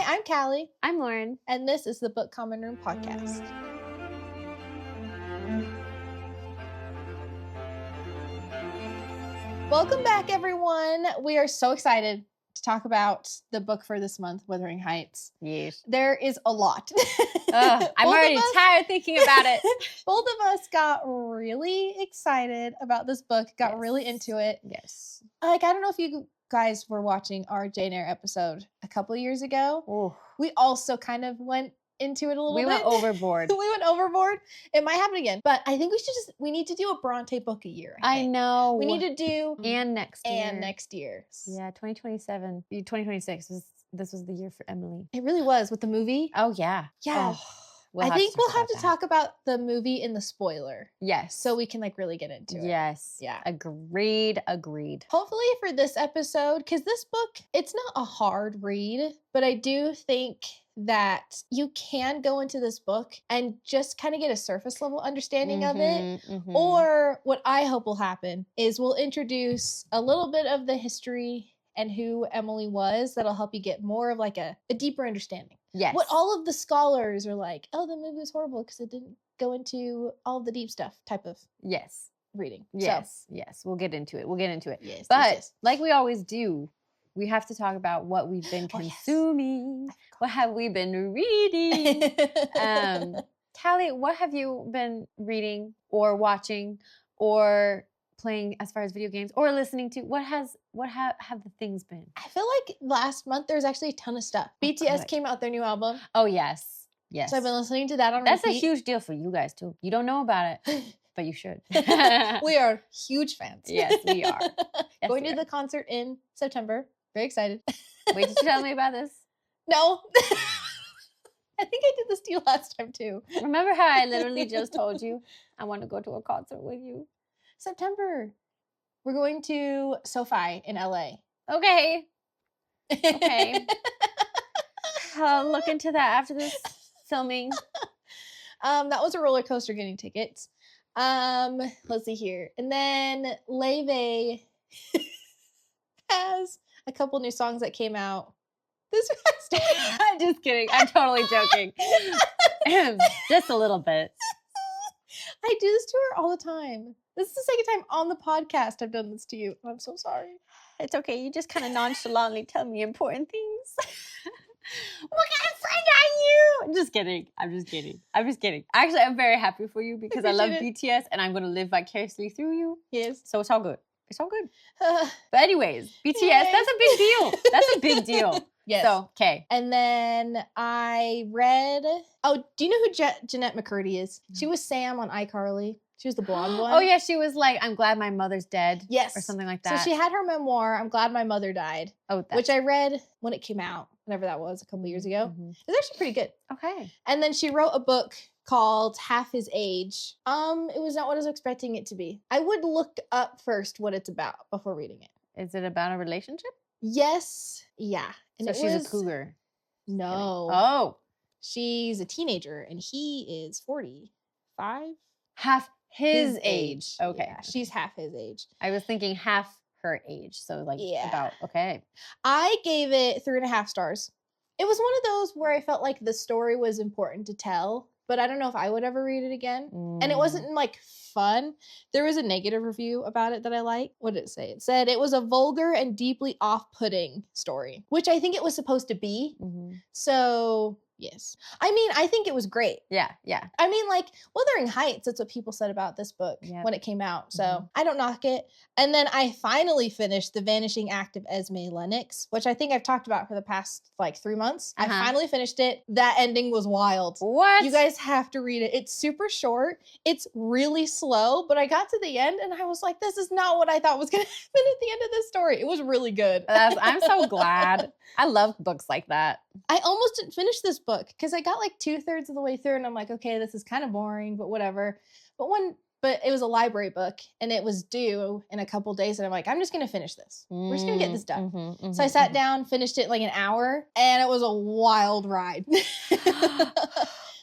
Hi, I'm Callie. I'm Lauren. And this is the Book Common Room podcast. Welcome back, everyone. We are so excited to talk about the book for this month, Wuthering Heights. Yes. There is a lot. I'm already tired thinking about it. Both of us got really excited about this book, got really into it. Yes. Like, I don't know if you guys were watching our Jane Eyre episode a couple of years ago. Ooh. We also kind of went into it a little bit. We went overboard. We went overboard. It might happen again. But I think we need to do a Brontë book a year. I know. We need to do. And next year. And next year. Yeah, 2027. 2026. This was the year for Emily. It really was with the movie. Oh, yeah. Yeah. Oh, I think we'll have to talk about the movie in the spoiler. Yes. So we can really get into it. Yes. Yeah. Agreed. Hopefully for this episode, because this book, it's not a hard read, but I do think that you can go into this book and just kind of get a surface level understanding of it. Mm-hmm. Or what I hope will happen is we'll introduce a little bit of the history and who Emily was that'll help you get more of like a deeper understanding. Yes. What all of the scholars are like, oh, the movie was horrible because it didn't go into all of the deep stuff type of reading. Yes. Yes. We'll get into it. Yes. But like we always do, we have to talk about what we've been consuming. Yes. What have we been reading? Callie, what have you been reading or watching or playing as far as video games or listening to? What have the things been? I feel like last month there's actually a ton of stuff. BTS came out their new album. Oh, yes. Yes. So I've been listening to that on That's repeat. a huge deal for you guys, too. You don't know about it, but you should. We are huge fans. Yes, we are. Yes, Going to the concert in September. Very excited. Wait, did you tell me about this? No. I think I did this to you last time, too. Remember how I literally just told you I want to go to a concert with you? September. We're going to SoFi in LA. Okay. I'll look into that after this filming. That was a roller coaster getting tickets. Let's see here. And then Leve has a couple new songs that came out this past week. I'm just kidding. I'm totally joking. Just a little bit. I do this to her all the time. This is the second time on the podcast I've done this to you. I'm so sorry. It's okay. You just kind of nonchalantly tell me important things. What kind of friend are you? I'm just kidding. Actually, I'm very happy for you because I love BTS and I'm going to live vicariously through you. Yes. So it's all good. But anyways, BTS, that's a big deal. Yes. So, okay. And then I read, do you know who Jeanette McCurdy is? She was Sam on iCarly. She was the blonde one. Oh, yeah. She was like, I'm glad my mother's dead. Yes. Or something like that. So she had her memoir, I'm Glad My Mother Died. Oh, which I read when it came out, whenever that was, a couple years ago. Mm-hmm. It was actually pretty good. Okay. And then she wrote a book called Half His Age. It was not what I was expecting it to be. I would look up first what it's about before reading it. Is it about a relationship? Yes. Yeah. And so she's a cougar. No. Oh. She's a teenager and he is 45. Half his age. Okay. Yeah, she's half his age. I was thinking half her age. So about, okay. I gave it 3.5 stars. It was one of those where I felt like the story was important to tell, but I don't know if I would ever read it again. And it wasn't fun. There was a negative review about it that I liked. What did it say? It said it was a vulgar and deeply off-putting story, which I think it was supposed to be. Mm-hmm. So yes. I mean, I think it was great. Yeah. I mean, Wuthering Heights, that's what people said about this book when it came out. So I don't knock it. And then I finally finished The Vanishing Act of Esme Lennox, which I think I've talked about for the past 3 months. I finally finished it. That ending was wild. What? You guys have to read it. It's super short. It's really slow, but I got to the end and I was like, this is not what I thought was going to happen at the end of this story. It was really good. I'm so glad. I love books like that. I almost didn't finish this book because I got 2/3 of the way through and I'm like, okay, this is kind of boring, but whatever. But it was a library book and it was due in a couple days and I'm like, I'm just going to finish this. We're just going to get this done. So I sat down, finished it an hour and it was a wild ride.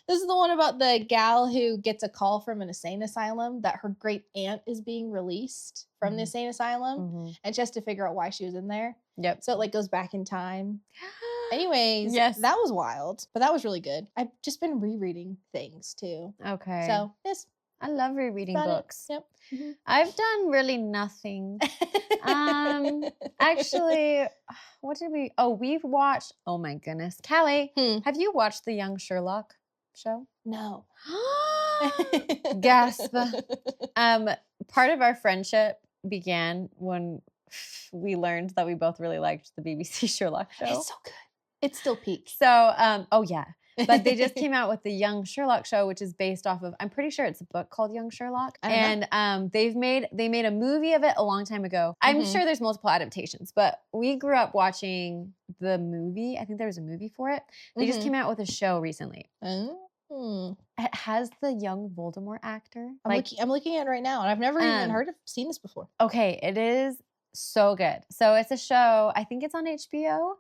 This is the one about the gal who gets a call from an insane asylum that her great aunt is being released from the insane asylum, and she has to figure out why she was in there. Yep. So it like goes back in time. Anyways, yes, that was wild, but that was really good. I've just been rereading things too. Okay. So yes, I love rereading books. Yep. I've done really nothing. Actually, what did we? Oh, we've watched. Oh my goodness, Callie, have you watched the Young Sherlock show? No. Gasp. Part of our friendship began when we learned that we both really liked the BBC Sherlock show. It's so good. It's still peak. So, oh yeah. But they just came out with the Young Sherlock show, which is based off of, I'm pretty sure it's a book called Young Sherlock. And they made a movie of it a long time ago. I'm sure there's multiple adaptations, but we grew up watching the movie. I think there was a movie for it. They just came out with a show recently. It has the young Voldemort actor. I'm looking at it right now, and I've never even seen this before. Okay, it is so good. So it's a show. I think it's on HBO.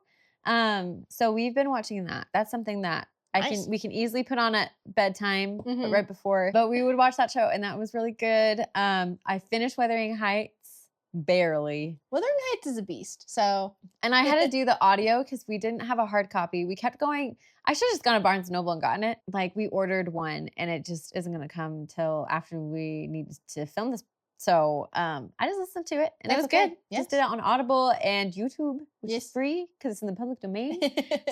So we've been watching that. That's something that we can easily put on at bedtime right before. But we would watch that show, and that was really good. I finished Wuthering Heights barely. Wuthering Heights is a beast. So, and I had to do the audio because we didn't have a hard copy. We kept going. I should have just gone to Barnes & Noble and gotten it. Like, we ordered one, and it just isn't going to come till after we need to film this. So I just listened to it, and it was good. Yes. Just did it on Audible and YouTube, which is free because it's in the public domain.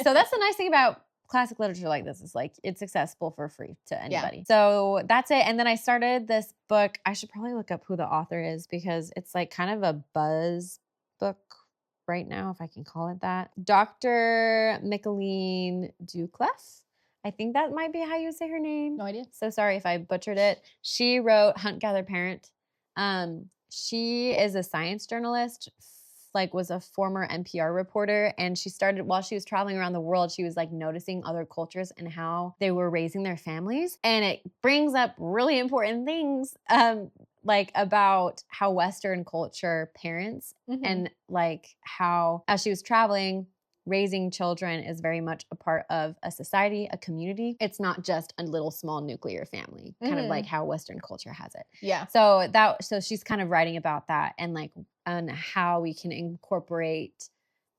So that's the nice thing about classic literature like this. Is like it's accessible for free to anybody. So that's it. And then I started this book. I should probably look up who the author is because it's like kind of a buzz book right now, if I can call it that. Dr. Micheline Duclef. I think that might be how you say her name. No idea. So sorry if I butchered it. She wrote Hunt, Gather, Parent. She is a science journalist, was a former NPR reporter, and she started while she was traveling around the world. She was like noticing other cultures and how they were raising their families, and it brings up really important things, like about how Western culture parents and like how, as she was traveling, raising children is very much a part of a society, a community. It's not just a little small nuclear family, kind of like how Western culture has it. Yeah. So she's kind of writing about that and like on how we can incorporate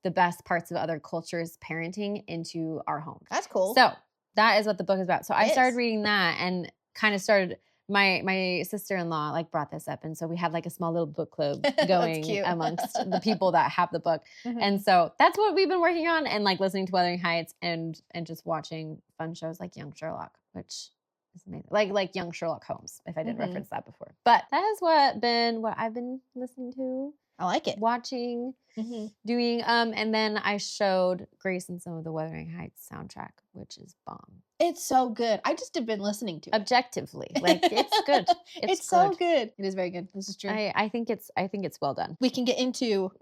the best parts of other cultures' parenting into our homes. That's cool. So that is what the book is about. So I started reading that and kind of started. My sister-in-law like brought this up, and so we had like a small little book club going amongst the people that have the book. And so that's what we've been working on, and like listening to Wuthering Heights and just watching fun shows like Young Sherlock, which is amazing. Like Young Sherlock Holmes, if I didn't reference that before. But that has what I've been listening to. I like it. Watching, doing, and then I showed Grayson some of the Wuthering Heights soundtrack, which is bomb. It's so good. I just have been listening to it. Objectively, like it's good. It's so good. It is very good. This is true. I think it's well done. We can get into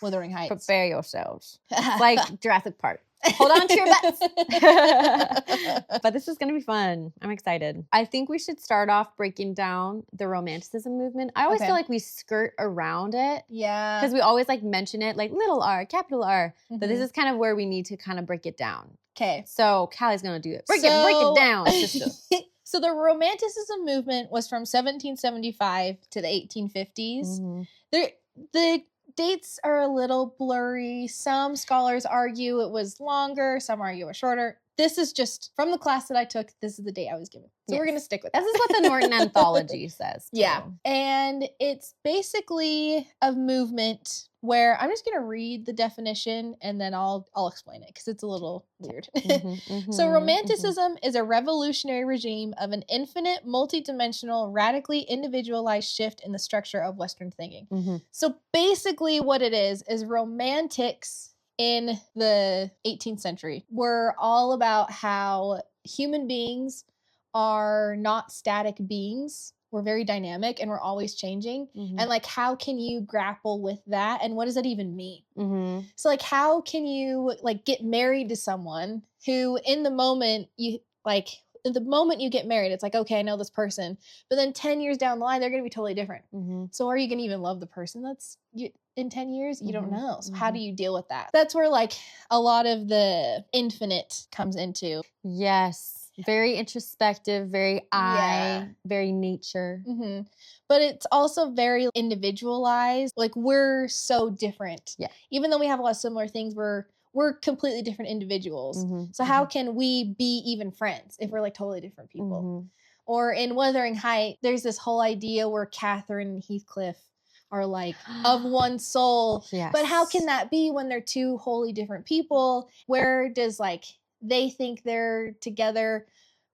Wuthering Heights. Prepare yourselves. Like Jurassic Park. Hold on to your butts. But this is going to be fun. I'm excited. I think we should start off breaking down the Romanticism movement. I always feel like we skirt around it. Yeah. Because we always like mention it like little r, capital R. But this is kind of where we need to kind of break it down. Okay. So Callie's going to do it. Break it down, sister. So the Romanticism movement was from 1775 to the 1850s. The dates are a little blurry. Some scholars argue it was longer. Some argue it was shorter. This is just from the class that I took. This is the date I was given. So we're going to stick with this. This is what the Norton Anthology says. Too. Yeah. And it's basically a movement where I'm just going to read the definition and then I'll explain it because it's a little weird. So Romanticism is a revolutionary regime of an infinite, multidimensional, radically individualized shift in the structure of Western thinking. So basically what it is romantics in the 18th century were all about how human beings are not static beings. We're very dynamic and we're always changing. And like, how can you grapple with that? And what does that even mean? So like, how can you like get married to someone who in the moment you get married, it's like, okay, I know this person, but then 10 years down the line, they're going to be totally different. So are you going to even love the person that's in 10 years? You don't know. So how do you deal with that? That's where like a lot of the infinite comes into. Yes. Very introspective, very very nature. Mm-hmm. But it's also very individualized. Like, we're so different. Yeah. Even though we have a lot of similar things, we're completely different individuals. Mm-hmm. So how can we be even friends if we're like totally different people? Mm-hmm. Or in Wuthering Heights, there's this whole idea where Catherine and Heathcliff are like of one soul. Yes. But how can that be when they're two wholly different people? Where does like they think they're together,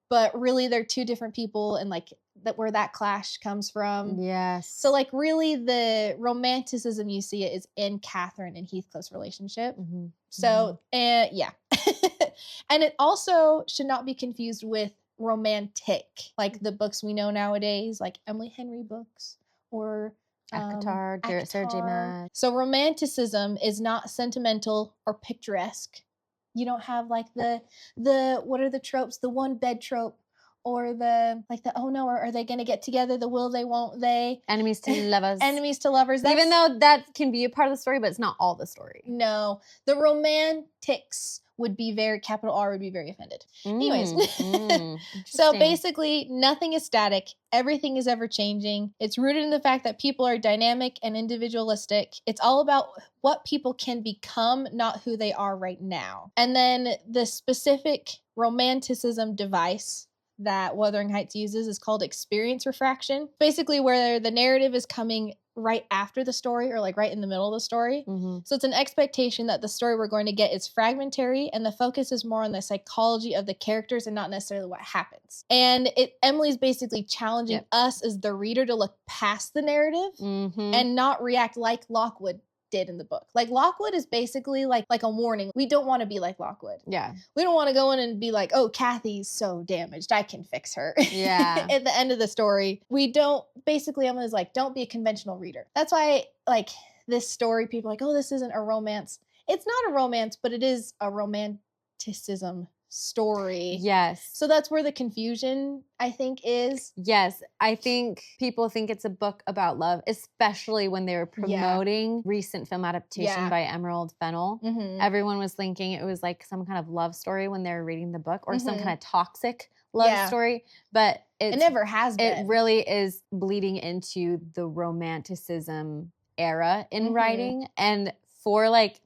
but really they're two different people, and like that where that clash comes from? Yes. So like really the romanticism you see it is in Catherine and Heathcliff's relationship. Mm-hmm. So yeah. And it also should not be confused with romantic, like the books we know nowadays, like Emily Henry books or Akatar, Garrett Sergei. So romanticism is not sentimental or picturesque. You don't have like the what are the tropes? The one bed trope, or the oh no, are they gonna get together? The will they, won't they? Enemies to lovers. Enemies to lovers. Even though that can be a part of the story, but it's not all the story. No, the romantics would be capital R would be very offended. Anyways, so basically nothing is static. Everything is ever changing. It's rooted in the fact that people are dynamic and individualistic. It's all about what people can become, not who they are right now. And then the specific romanticism device that Wuthering Heights uses is called experience refraction. Basically where the narrative is coming right after the story, or like right in the middle of the story. Mm-hmm. So it's an expectation that the story we're going to get is fragmentary, and the focus is more on the psychology of the characters and not necessarily what happens. And Emily's basically challenging us as the reader to look past the narrative and not react like Lockwood did in the book. Like Lockwood is basically like a warning. We don't want to be like Lockwood. Yeah. We don't want to go in and be like, oh, Kathy's so damaged, I can fix her. Yeah. At the end of the story, we don't, basically Emily's like, don't be a conventional reader. That's why like this story, people are like, oh, this isn't a romance. It's not a romance, but it is a romanticism story. Yes. So that's where the confusion, I think, is. Yes. I think people think it's a book about love, especially when they were promoting recent film adaptation by Emerald Fennell. Mm-hmm. Everyone was thinking it was like some kind of love story when they were reading the book, or some kind of toxic love story. But it never has been. It really is bleeding into the romanticism era in writing. And for like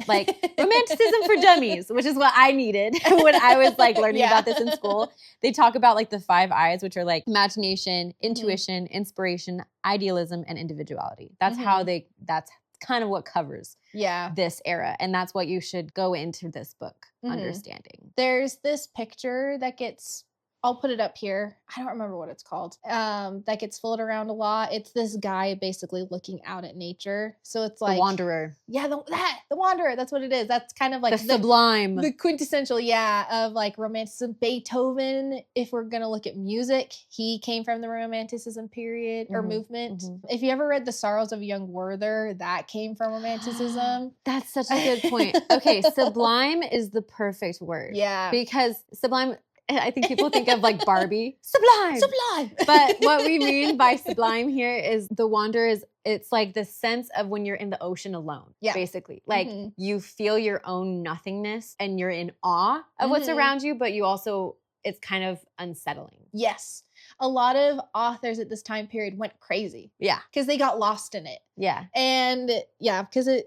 romanticism for dummies, which is what I needed when I was like learning about this in school. They talk about like the 5 I's, which are like imagination, intuition, inspiration, idealism, and individuality. That's how that's kind of what covers this era. And that's what you should go into this book understanding. There's this picture that gets, I'll put it up here. I don't remember what it's called. That gets floated around a lot. It's this guy basically looking out at nature. So it's like the Wanderer. Yeah, the Wanderer. That's what it is. That's kind of like the Sublime, the quintessential, of like romanticism. Beethoven. If we're gonna look at music, he came from the Romanticism period or movement. If you ever read The Sorrows of Young Werther, that came from Romanticism. That's such a good point. Okay, Sublime is the perfect word. Yeah, because Sublime, I think people think of like Barbie. Sublime. But what we mean by sublime here is the wonder it's like the sense of when you're in the ocean alone, basically. Like you feel your own nothingness and you're in awe of what's around you, but you also, it's kind of unsettling. Yes. A lot of authors at this time period went crazy. Yeah. Because they got lost in it. Yeah. And because so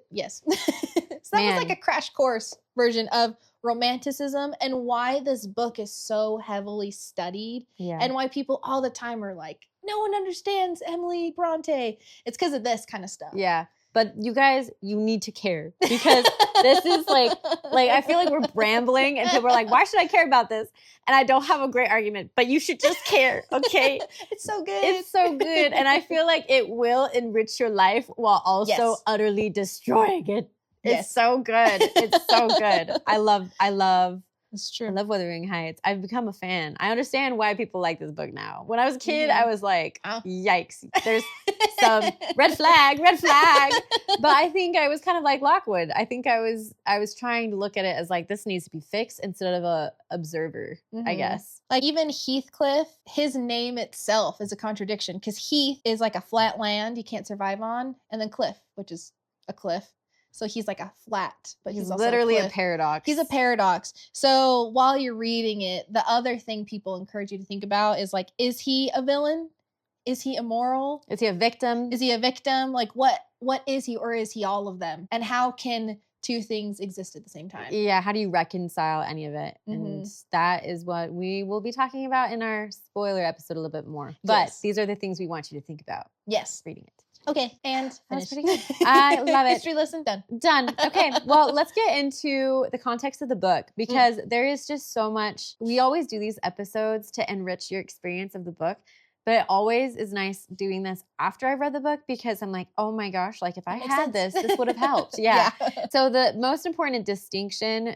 that was like a crash course version of romanticism and why this book is so heavily studied and why people all the time are like, no one understands Emily Brontë. It's because of this kind of stuff. Yeah. But you guys, you need to care, because this is like I feel like we're rambling and people are like, why should I care about this? And I don't have a great argument, but you should just care, okay? It's so good. It's so good. And I feel like it will enrich your life while also utterly destroying it. It's so good. It's so good. I love it's true. I love Wuthering Heights. I've become a fan. I understand why people like this book now. When I was a kid, I was like, yikes. There's some red flag. But I think I was kind of like Lockwood. I think I was trying to look at it as like, this needs to be fixed instead of a observer, I guess. Like even Heathcliff, his name itself is a contradiction, because Heath is like a flat land you can't survive on, and then cliff, which is a cliff. So he's like a flat, but he's also literally a a paradox. He's a paradox. So while you're reading it, the other thing people encourage you to think about is like, is he a villain? Is he immoral? Is he a victim? Is he a victim? Like what is he, or is he all of them? And how can two things exist at the same time? Yeah, how do you reconcile any of it? And that is what we will be talking about in our spoiler episode a little bit more. But these are the things we want you to think about. Yes. Reading it. Okay, and that's finished. pretty good. I love it. History lesson done. Done. Okay, well, let's get into the context of the book because there is just so much. We always do these episodes to enrich your experience of the book, but it always is nice doing this after I've read the book because I'm like, oh my gosh, like if I had this would have helped. Yeah. So the most important distinction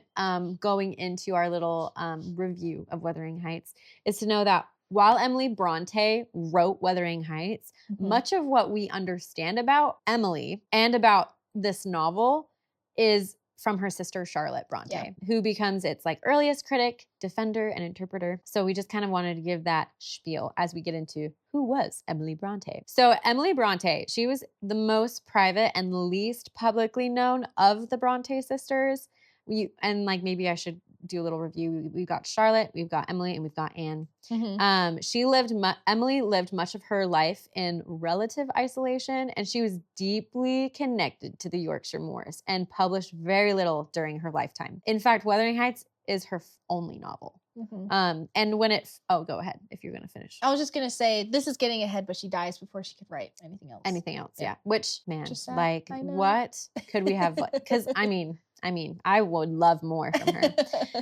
going into our little review of Wuthering Heights is to know that while Emily Brontë wrote Wuthering Heights, much of what we understand about Emily and about this novel is from her sister Charlotte Brontë, who becomes its like earliest critic, defender, and interpreter. So we just kind of wanted to give that spiel as we get into who was Emily Brontë. So Emily Brontë, she was the most private and least publicly known of the Brontë sisters. And like maybe I should do a little review. We've got Charlotte, we've got Emily, and we've got Anne. Emily lived much of her life in relative isolation, and she was deeply connected to the Yorkshire moors and published very little during her lifetime. In fact, Wuthering Heights is her only novel. And when go ahead if you're going to finish. I was just going to say, this is getting ahead, but she dies before she could write anything else. Yeah. Which, man, like what could we have? Because I mean, I would love more from her.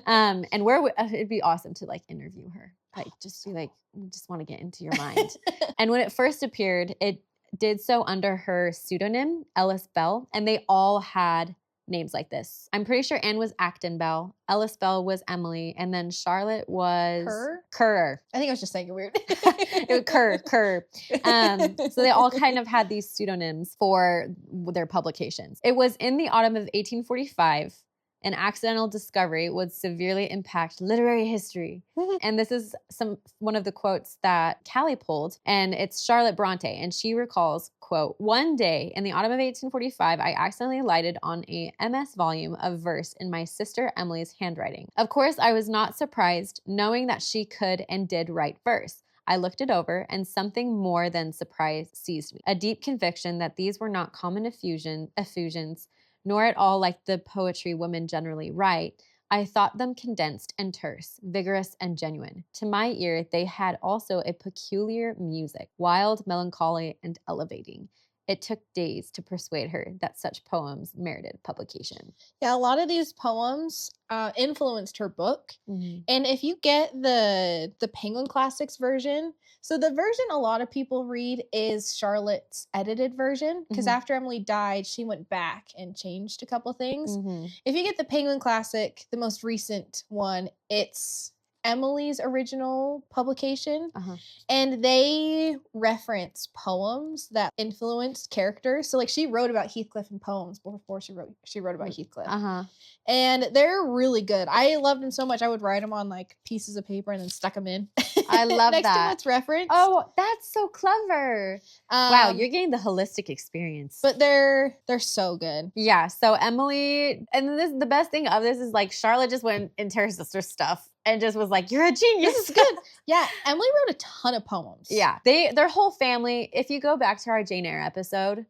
And it'd be awesome to like interview her. Like just be like, we just want to get into your mind. And when it first appeared, it did so under her pseudonym, Ellis Bell. And they all had names like this. I'm pretty sure Anne was Acton Bell, Ellis Bell was Emily, and then Charlotte was Kerr. I think I was just saying it weird. Kerr. So they all kind of had these pseudonyms for their publications. It was in the autumn of 1845. An accidental discovery would severely impact literary history. And this is one of the quotes that Callie pulled, and it's Charlotte Brontë, and she recalls, quote, "One day in the autumn of 1845, I accidentally lighted on a MS volume of verse in my sister Emily's handwriting. Of course, I was not surprised, knowing that she could and did write verse. I looked it over, and something more than surprise seized me. A deep conviction that these were not common effusions, nor at all like the poetry women generally write. I thought them condensed and terse, vigorous and genuine. To my ear, they had also a peculiar music, wild, melancholy, and elevating. It took days to persuade her that such poems merited publication." Yeah, a lot of these poems influenced her book. And if you get the Penguin Classics version, so the version a lot of people read is Charlotte's edited version, because after Emily died, she went back and changed a couple things. If you get the Penguin Classic, the most recent one, it's Emily's original publication, and they reference poems that influenced characters. So like she wrote about Heathcliff in poems before she wrote about Heathcliff. And they're really good. I loved them so much. I would write them on like pieces of paper and then stuck them in. I love next that. to what's referenced. Oh, that's so clever. Wow, you're getting the holistic experience. But they're so good. Yeah, so Emily, and the best thing of this is like Charlotte just went into her sister's stuff and just was like, "You're a genius. This is good." Yeah, Emily wrote a ton of poems. Yeah, their whole family, if you go back to our Jane Eyre episode,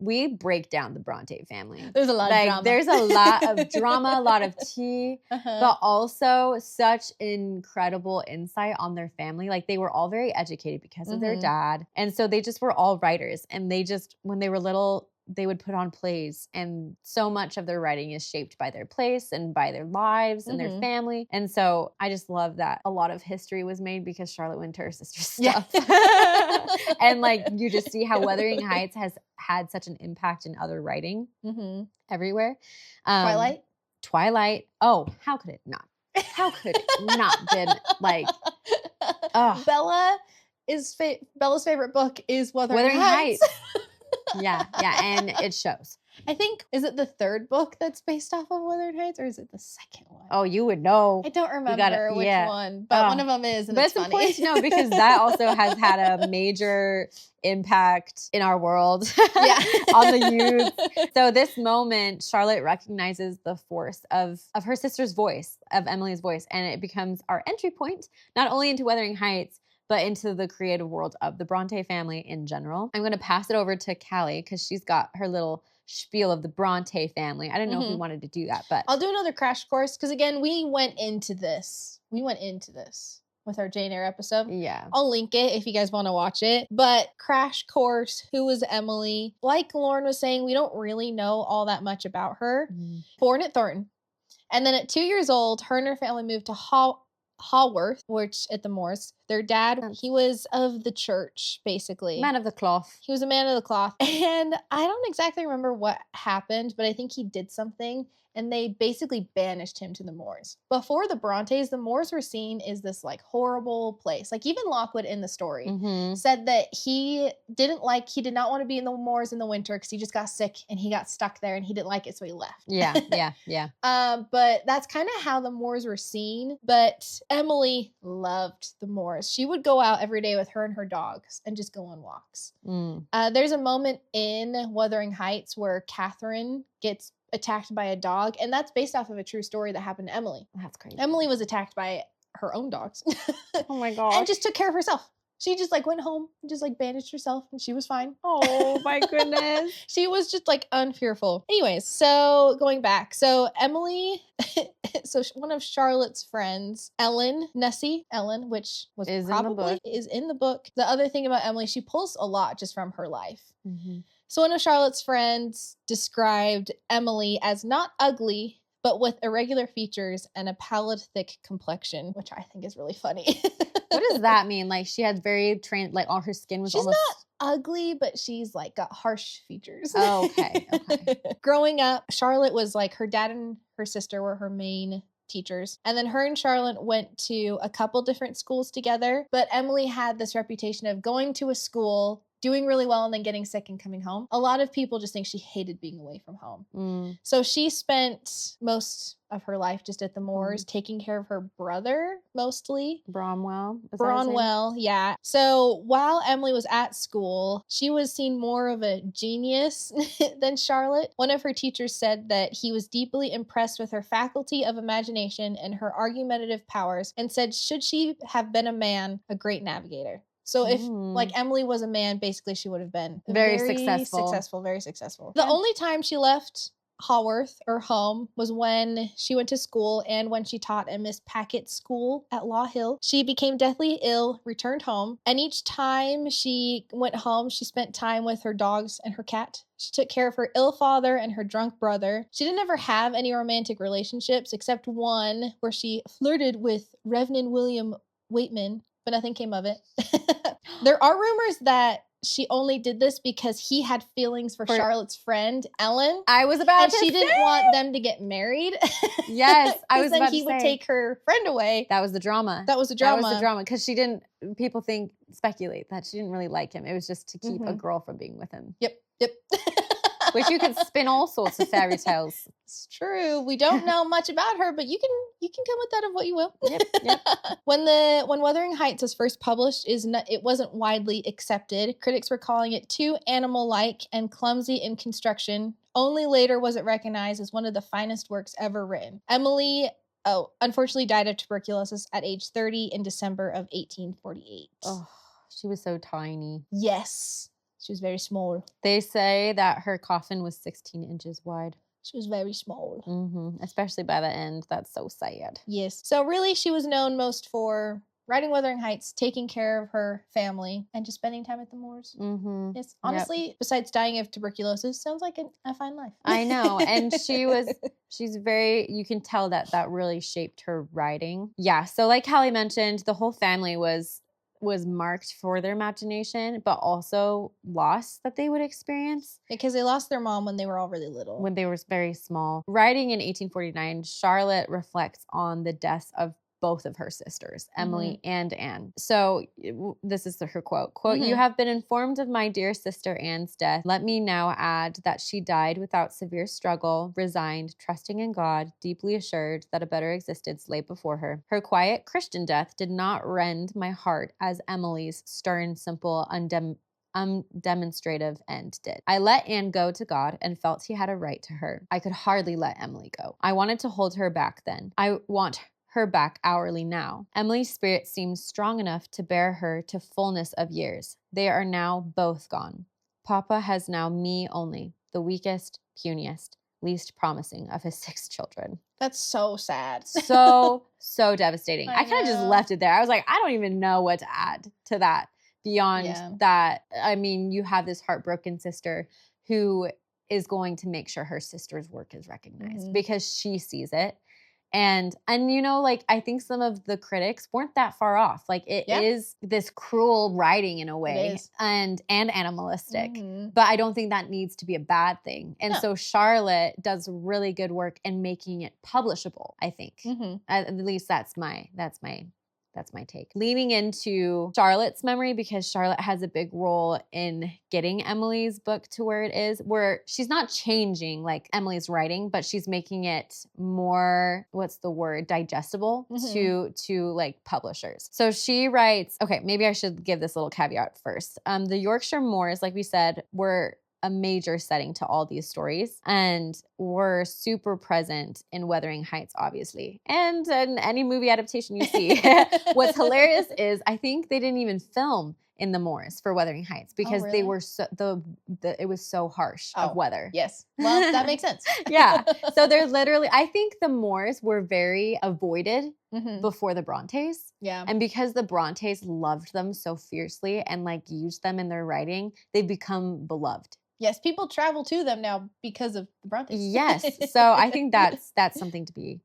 we break down the Brontë family. There's a lot of drama. There's a lot of drama, a lot of tea, but also such incredible insight on their family. Like they were all very educated because of their dad. And so they just were all writers. And they just, when they were little, they would put on plays, and so much of their writing is shaped by their place and by their lives and their family. And so I just love that a lot of history was made because Charlotte went to her sister's stuff. And like you just see how Wuthering Heights has had such an impact in other writing everywhere. Twilight. Oh, how could it not? How could it not been like Bella's favorite book is Wuthering Heights. Yeah, and it shows. I think, is it the third book that's based off of Wuthering Heights, or is it the second one? Oh, you would know. I don't remember which one, but one of them is, and but it's it's important funny. to know because that also has had a major impact in our world on the youth. So this moment, Charlotte recognizes the force of her sister's voice, of Emily's voice, and it becomes our entry point, not only into Wuthering Heights, but into the creative world of the Brontë family in general. I'm going to pass it over to Callie because she's got her little spiel of the Brontë family. I didn't know if we wanted to do that, but I'll do another crash course because, again, we went into this with our Jane Eyre episode. Yeah. I'll link it if you guys want to watch it. But crash course, who was Emily? Like Lauren was saying, we don't really know all that much about her. Born at Thornton. And then at 2 years old, her and her family moved to Haworth, which at the Moors. Their dad, he was of the church, basically. Man of the cloth. He was a man of the cloth. And I don't exactly remember what happened, but I think he did something, and they basically banished him to the Moors. Before the Brontes, the Moors were seen as this, like, horrible place. Like, even Lockwood in the story said that he did not want to be in the Moors in the winter because he just got sick and he got stuck there and he didn't like it, so he left. Yeah. But that's kind of how the Moors were seen. But Emily loved the Moors. She would go out every day with her and her dogs and just go on walks. There's a moment in Wuthering Heights where Catherine gets attacked by a dog, and that's based off of a true story that happened to Emily. That's crazy. Emily was attacked by her own dogs. Oh my gosh. And just took care of herself. She just, like, went home and just, like, bandaged herself, and she was fine. Oh my goodness. She was just, like, unfearful. Anyways, so going back. So Emily, so one of Charlotte's friends, Nessie Ellen, which was is in the book. The other thing about Emily, she pulls a lot just from her life. So one of Charlotte's friends described Emily as not ugly, but with irregular features and a pallid, thick complexion, which I think is really funny. What does that mean? Like, she had very like all her skin was she's almost not ugly, but she's, like, got harsh features. Oh, okay. Growing up, Charlotte was, like, her dad and her sister were her main teachers. And then her and Charlotte went to a couple different schools together. But Emily had this reputation of going to a school, doing really well, and then getting sick and coming home. A lot of people just think she hated being away from home. So she spent most of her life just at the Moors, taking care of her brother, mostly. Bronwell, yeah. So while Emily was at school, she was seen more of a genius than Charlotte. One of her teachers said that he was deeply impressed with her faculty of imagination and her argumentative powers, and said, should she have been a man, a great navigator. So if, like, Emily was a man, basically she would have been very successful. The only time she left Haworth, or home, was when she went to school and when she taught at Miss Packett's school at Law Hill. She became deathly ill, returned home, and each time she went home, she spent time with her dogs and her cat. She took care of her ill father and her drunk brother. She didn't ever have any romantic relationships except one where she flirted with Reverend William Waitman, but nothing came of it. There are rumors that she only did this because he had feelings for Charlotte's friend, Ellen. I was about and to she didn't want them to get married. Yes, I was about to say. Then he would take her friend away. That was the drama. Because she didn't, people speculate that she didn't really like him. It was just to keep a girl from being with him. Yep. Which you could spin all sorts of fairy tales. It's true. We don't know much about her, but you can come with that of what you will. Yep. When Wuthering Heights was first published, it wasn't widely accepted. Critics were calling it too animal-like and clumsy in construction. Only later was it recognized as one of the finest works ever written. Emily, unfortunately died of tuberculosis at age 30 in December of 1848. Oh, she was so tiny. Yes. She was very small. They say that her coffin was 16 inches wide. She was very small. Especially by the end. That's so sad. Yes. So really, she was known most for writing Wuthering Heights, taking care of her family, and just spending time at the Moors. Yes. Honestly, besides dying of tuberculosis, sounds like a fine life. I know. And she's very, you can tell that really shaped her writing. Yeah. So like Callie mentioned, the whole family was marked for their imagination, but also loss that they would experience. Because they lost their mom when they were all really little. When they were very small. Writing in 1849, Charlotte reflects on the deaths of both of her sisters, Emily and Anne. So this is her quote. Quote, "You have been informed of my dear sister Anne's death. Let me now add that she died without severe struggle, resigned, trusting in God, deeply assured that a better existence lay before her. Her quiet Christian death did not rend my heart as Emily's stern, simple, undemonstrative end did. I let Anne go to God and felt he had a right to her. I could hardly let Emily go. I wanted to hold her back then. I want her back hourly now. Emily's spirit seems strong enough to bear her to fullness of years. They are now both gone. Papa has now me only, the weakest, puniest, least promising of his 6 children." That's so sad. So devastating. I kind of just know. left it there. I was like, I don't even know what to add to that beyond that. I mean, you have this heartbroken sister who is going to make sure her sister's work is recognized because she sees it. And you know, like, I think some of the critics weren't that far off. Like, it is this cruel writing in a way and animalistic, but I don't think that needs to be a bad thing. And so Charlotte does really good work in making it publishable, I think. At least that's my take. Leaning into Charlotte's memory, because Charlotte has a big role in getting Emily's book to where it is, where she's not changing like Emily's writing, but she's making it more, digestible to like publishers. So she writes, okay, maybe I should give this little caveat first. The Yorkshire Moors, like we said, were a major setting to all these stories and were super present in Wuthering Heights, obviously, and in any movie adaptation you see. What's hilarious is I think they didn't even film in the Moors for Wuthering Heights because they were it was so harsh of weather. Yes. Well, that makes sense. Yeah. So they're literally, I think the Moors were very avoided before the Brontes. Yeah. And because the Brontes loved them so fiercely and like used them in their writing, they've become beloved. Yes, people travel to them now because of the Brontes. Yes. So I think that's something to be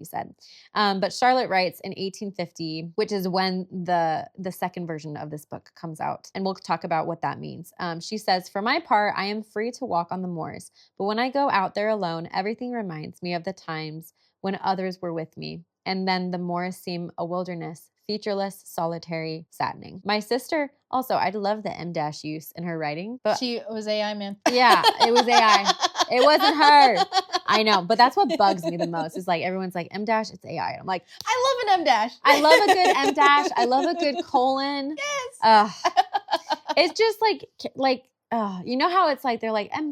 said. But Charlotte writes in 1850, which is when the second version of this book comes out. And we'll talk about what that means. She says, "For my part, I am free to walk on the moors. But when I go out there alone, everything reminds me of the times when others were with me. And then the moors seem a wilderness, featureless, solitary, saddening." My sister, also, I love the M- use in her writing. But she was AI, man. Yeah, it was AI. It wasn't her. I know, but that's what bugs me the most. Is like everyone's like M-, it's AI. I'm like, I love an M-. I love a good M-. I love a good colon. Yes. It's just like you know how it's like they're like M-,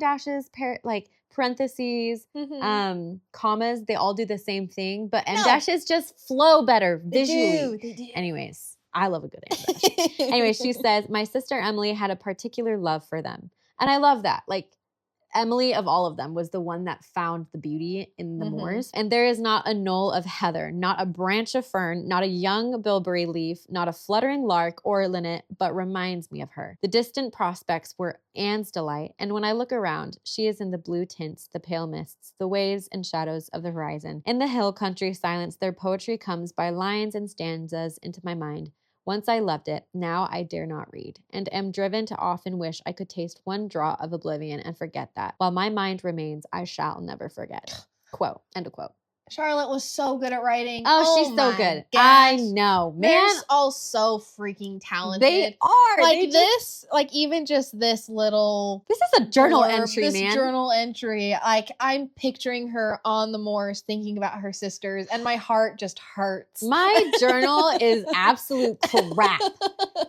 like parentheses, commas. They all do the same thing, but M- just flow better visually. They do. Anyways, I love a good M-. Anyway, she says, "My sister Emily had a particular love for them." And I love that. Like, Emily, of all of them, was the one that found the beauty in the moors. And there is not a knoll of heather, not a branch of fern, not a young bilberry leaf, not a fluttering lark or linnet, but reminds me of her. The distant prospects were Anne's delight, and when I look around, she is in the blue tints, the pale mists, the waves and shadows of the horizon. In the hill country silence, their poetry comes by lines and stanzas into my mind. Once I loved it, now I dare not read, and am driven to often wish I could taste one draught of oblivion and forget that. While my mind remains, I shall never forget. Quote, end of quote. Charlotte was so good at writing. Oh, she's so good. Gosh. I know, man. They're all so freaking talented. They are. Like like even just this little... This is a journal entry, man. This journal entry. Like, I'm picturing her on the moors thinking about her sisters, and my heart just hurts. My journal is absolute crap.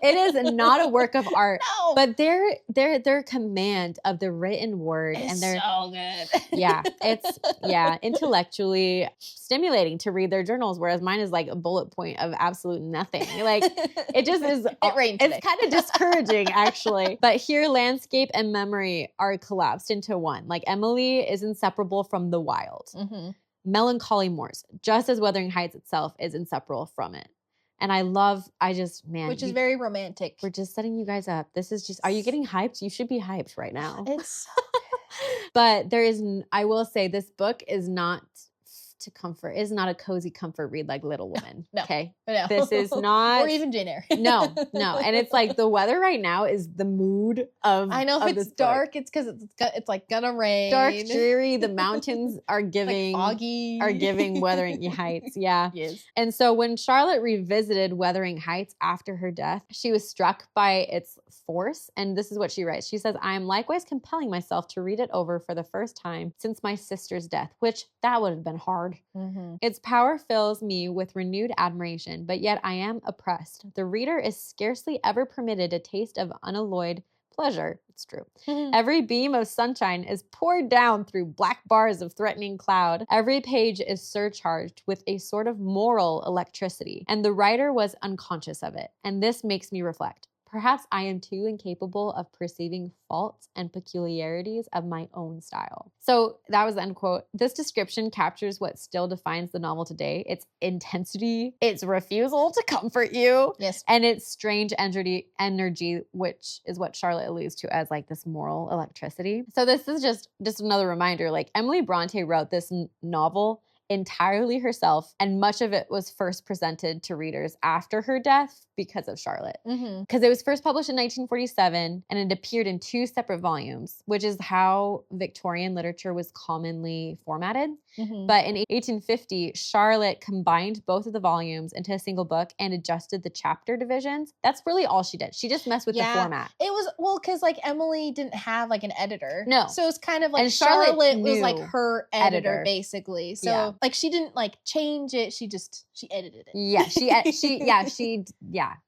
It is not a work of art. No. But their command of the written word and their... so good. Yeah, it's intellectually stimulating to read their journals, whereas mine is like a bullet point of absolute nothing. Like, it just is. It rained today. It's kind of discouraging, actually. But here, landscape and memory are collapsed into one. Like, Emily is inseparable from the wild. Melancholy moors, just as Wuthering Heights itself is inseparable from it. And which is very romantic. We're just setting you guys up. This is just, are you getting hyped? You should be hyped right now. It's But I will say, this book is not to comfort. It is not a cozy comfort read like Little Women. No. Okay. No. This is not. Or even Jane Eyre. No. And it's like the weather right now is the mood of. I know if it's dark, it's because it's like gonna rain. Dark, dreary. The mountains are giving like foggy. Are giving Wuthering Heights. Yeah. Yes. And so when Charlotte revisited Wuthering Heights after her death, she was struck by its force. And this is what she writes. She says, I am likewise compelling myself to read it over for the first time since my sister's death, which that would have been hard. Mm-hmm. Its power fills me with renewed admiration, but yet I am oppressed. The reader is scarcely ever permitted a taste of unalloyed pleasure. It's true. Every beam of sunshine is poured down through black bars of threatening cloud. Every page is surcharged with a sort of moral electricity, and the writer was unconscious of it. And this makes me reflect. Perhaps I am too incapable of perceiving faults and peculiarities of my own style. So that was the end quote. This description captures what still defines the novel today: its intensity, its refusal to comfort you, yes, and its strange energy, which is what Charlotte alludes to as like this moral electricity. So this is just another reminder, like Emily Brontë wrote this novel entirely herself, and much of it was first presented to readers after her death because of Charlotte. Because it was first published in 1947 and it appeared in 2 separate volumes, which is how Victorian literature was commonly formatted. But in 1850, Charlotte combined both of the volumes into a single book and adjusted the chapter divisions. That's really all she did. She just messed with the format. It was, well, because like Emily didn't have like an editor. No. So it's kind of like And Charlotte was like her editor basically. So like she didn't like change it. She edited it. Yeah,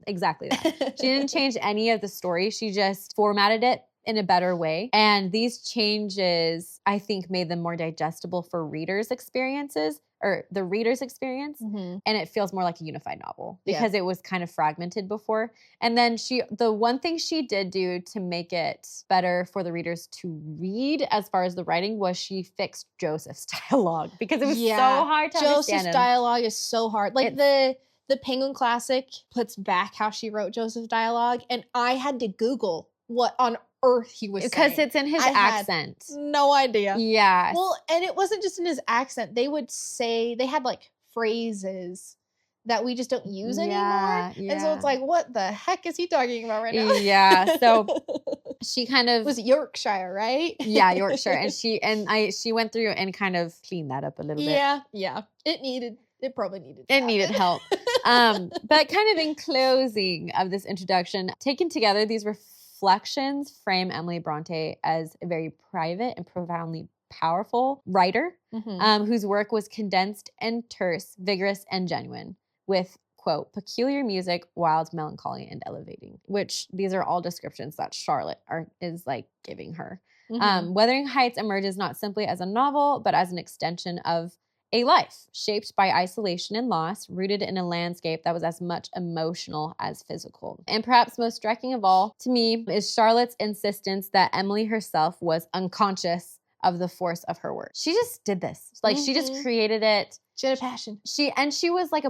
exactly that. She didn't change any of the story. She just formatted it in a better way. And these changes, I think, made them more digestible for readers' experiences, or the reader's experience. And it feels more like a unified novel because it was kind of fragmented before. And then the one thing she did do to make it better for the readers to read as far as the writing was she fixed Joseph's dialogue, because it was so hard to understand Joseph's dialogue is so hard. Like the Penguin Classic puts back how she wrote Joseph's dialogue, and I had to Google what on earth he was saying. Because it's in his accent. No idea. Yeah. Well, and it wasn't just in his accent. They had like phrases that we just don't use anymore. Yeah. And so it's like, what the heck is he talking about right now? Yeah. So she kind of was Yorkshire, right? Yeah, Yorkshire. And she went through and kind of cleaned that up a little bit. Yeah. It probably needed help. But kind of in closing of this introduction, taken together, these reflections frame Emily Brontë as a very private and profoundly powerful writer whose work was condensed and terse, vigorous and genuine, with, quote, peculiar music, wild melancholy, and elevating, which these are all descriptions that Charlotte is like giving her. Wuthering Heights emerges not simply as a novel, but as an extension of a life shaped by isolation and loss, rooted in a landscape that was as much emotional as physical. And perhaps most striking of all to me is Charlotte's insistence that Emily herself was unconscious of the force of her work. She just did this. Like she just created it. She had a passion. She was like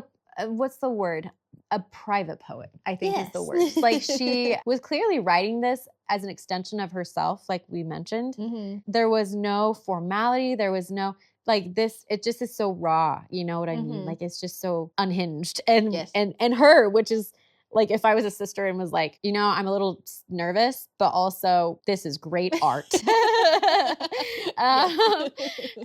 what's the word? A private poet, I think is the word. Like she was clearly writing this as an extension of herself, like we mentioned. There was no formality. There was no like this. It just is so raw. You know what I mean? Like it's just so unhinged. And and her, which is like if I was a sister and was like, you know, I'm a little nervous, but also this is great art.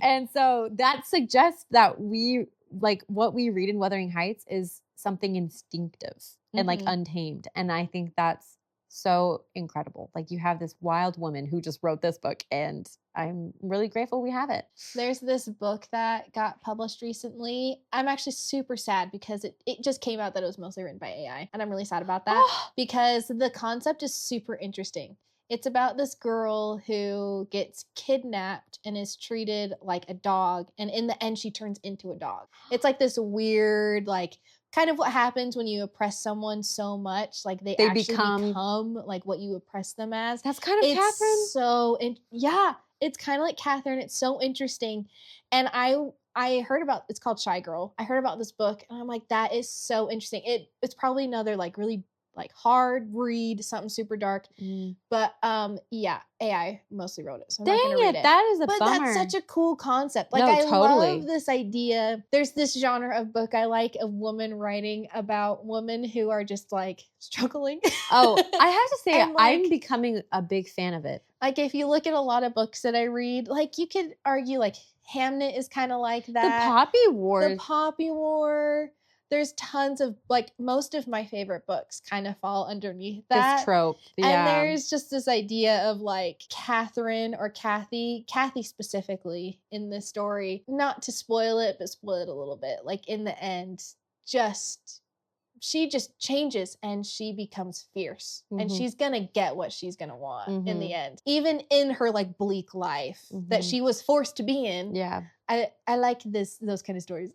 And so that suggests that we like what we read in Wuthering Heights is something instinctive and like untamed. And I think that's so incredible. Like you have this wild woman who just wrote this book, and I'm really grateful we have it. There's this book that got published recently. I'm actually super sad because it just came out that it was mostly written by AI. And I'm really sad about that because the concept is super interesting. It's about this girl who gets kidnapped and is treated like a dog. And in the end, she turns into a dog. It's like this weird, like, kind of what happens when you oppress someone so much. Like, they actually become like what you oppress them as. That's kind of Catherine. It's kind of like Catherine. It's so interesting. And I heard about, it's called Shy Girl. I heard about this book and I'm like, that is so interesting. It's probably another like really like hard read, something super dark. But yeah, AI mostly wrote it, so I'm not gonna read it. That is a but bummer. That's such a cool concept. Like, No, I totally. love this idea. There's this genre of book I like of women writing about women who are just like struggling. Oh, I have to say, And, like, I'm becoming a big fan of it. Like, if you look at a lot of books that I read, like, you could argue like Hamnet is kind of like that. The Poppy War. The Poppy War. There's tons of, like, most of my favorite books kind of fall underneath that. This trope. Yeah. And there's just this idea of like Catherine or Kathy specifically in this story, not to spoil it, but spoil it a little bit. Like, in the end, she just changes and she becomes fierce, and she's gonna get what she's gonna want in the end, even in her like bleak life that she was forced to be in. Yeah. I like those kind of stories.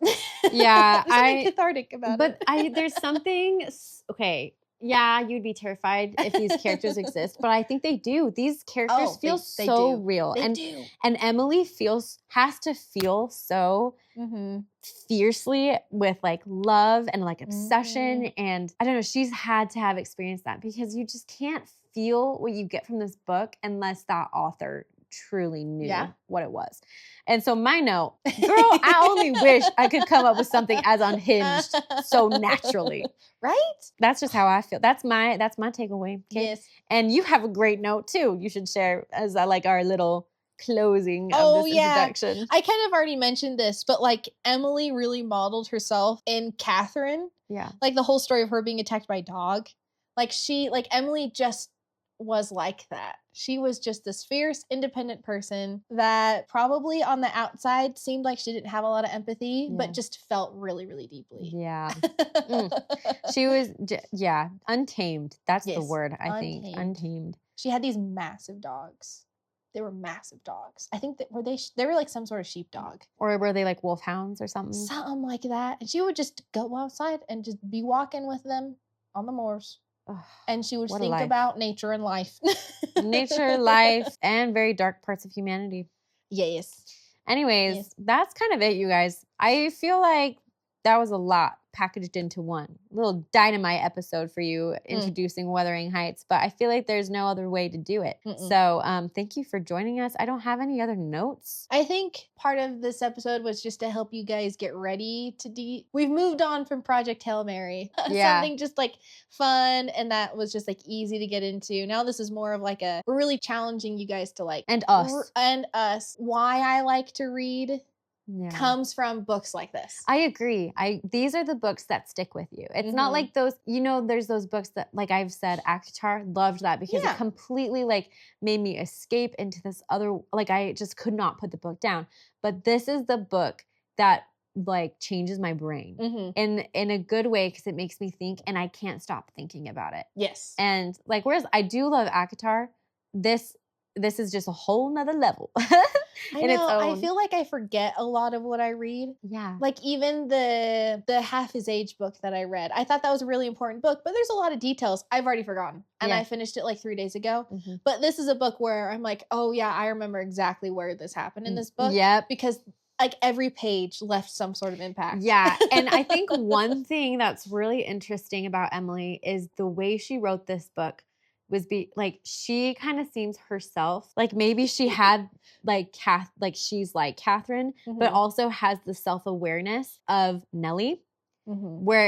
Yeah. There's something cathartic about it. But there's something, okay. Yeah, you'd be terrified if these characters exist, but I think they do. These characters feel they so do. real. They and do. And Emily has to feel so fiercely with like love and like obsession. And I don't know, she's had to have experienced that, because you just can't feel what you get from this book unless that author truly knew what it was. And so my note, girl, I only wish I could come up with something as unhinged so naturally. Right? That's just how I feel. That's my takeaway. Okay? Yes. And you have a great note too. You should share as like our little closing of this introduction. I kind of already mentioned this, but like Emily really modeled herself in Catherine. Yeah. Like the whole story of her being attacked by a dog. Like Emily just was like that. She was just this fierce, independent person that probably on the outside seemed like she didn't have a lot of empathy, but just felt really, really deeply. Yeah. She was, untamed. That's the word, I think. Untamed. She had these massive dogs. They were massive dogs. I think that they were like some sort of sheepdog. Or were they like wolfhounds or something? Something like that. And she would just go outside and just be walking with them on the moors. And she would think about nature and life. Nature, life, and very dark parts of humanity. Yes. Anyways, that's kind of it, you guys. I feel like that was a lot packaged into one little dynamite episode for you, introducing Wuthering Heights, but I feel like there's no other way to do it. So thank you for joining us. I don't have any other notes. I think part of this episode was just to help you guys get ready to we've moved on from Project Hail Mary. Something just like fun, and that was just like easy to get into. Now this is more of like we're really challenging you guys to like, and us why I like to read comes from books like this. I agree. These are the books that stick with you. It's not like those, there's those books that, like I've said, ACOTAR, loved that because it completely like made me escape into this other, like I just could not put the book down. But this is the book that like changes my brain in a good way, because it makes me think and I can't stop thinking about it. Yes. And like, whereas I do love ACOTAR, this is just a whole nother level. I know. I feel like I forget a lot of what I read. Yeah. Like even the Half His Age book that I read, I thought that was a really important book, but there's a lot of details I've already forgotten. And I finished it like 3 days ago. But this is a book where I'm like, oh yeah, I remember exactly where this happened in this book. Yep. Because like every page left some sort of impact. Yeah. And I think one thing that's really interesting about Emily is the way she wrote this book was she kind of seems herself, like maybe she had like she's like Catherine, but also has the self-awareness of Nellie,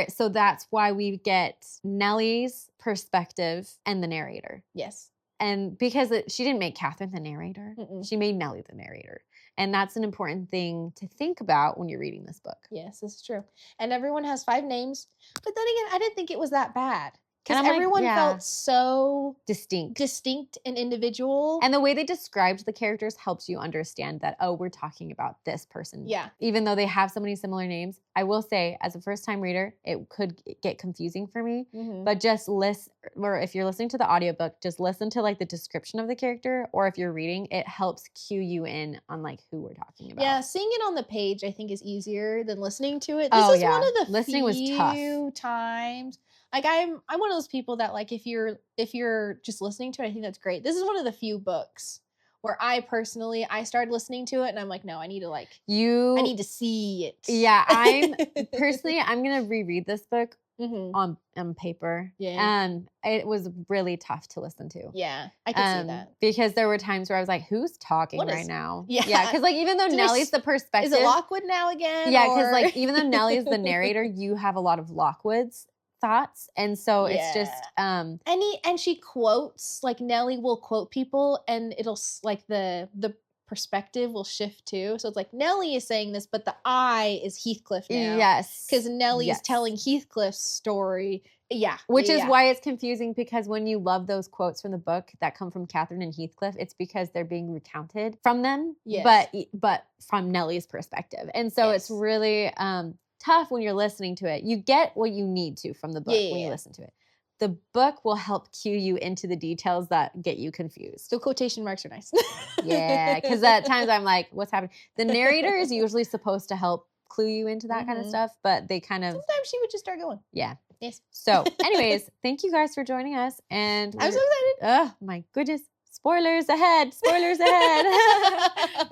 so that's why we get Nellie's perspective and the narrator. Yes. And because she didn't make Catherine the narrator, she made Nellie the narrator. And that's an important thing to think about when you're reading this book. Yes, this is true. And everyone has 5 names. But then again, I didn't think it was that bad. Because everyone felt so distinct and individual. And the way they described the characters helps you understand that, oh, we're talking about this person. Yeah. Even though they have so many similar names. I will say, as a first-time reader, it could get confusing for me. But just or if you're listening to the audiobook, just listen to like the description of the character. Or if you're reading, it helps cue you in on like who we're talking about. Yeah, seeing it on the page, I think, is easier than listening to it. This is one of the listening was tough. few times. Like I'm one of those people that like if you're just listening to it, I think that's great. This is one of the few books where I started listening to it and I'm like, no, I need to see it. Yeah, I'm gonna reread this book on paper. Yeah. And it was really tough to listen to. Yeah, I can see that. Because there were times where I was like, who's talking right now? Yeah. Yeah, because like even though Nellie's the perspective. Is it Lockwood now again? Yeah, because like even though Nellie is the narrator, you have a lot of Lockwood's thoughts. And so it's just and she quotes, like Nellie will quote people and it'll like the perspective will shift too. So it's like Nellie is saying this, but the I is Heathcliff now. Yes. Because Nellie is telling Heathcliff's story. Yeah. Which is why it's confusing, because when you love those quotes from the book that come from Catherine and Heathcliff, it's because they're being recounted from them, but from Nellie's perspective. And so it's really tough when you're listening to it. You get what you need to from the book when you listen to it. The book will help cue you into the details that get you confused. So quotation marks are nice. Yeah, because at times I'm like, what's happening? The narrator is usually supposed to help clue you into that kind of stuff, but they kind of... Sometimes she would just start going. Yeah. Yes. So anyways, thank you guys for joining us. And I'm so excited. Oh my goodness. Spoilers ahead. Spoilers ahead.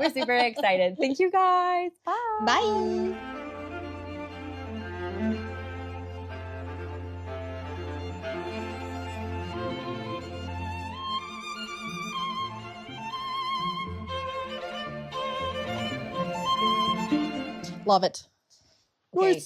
We're super excited. Thank you guys. Bye. Bye. Love it. Okay.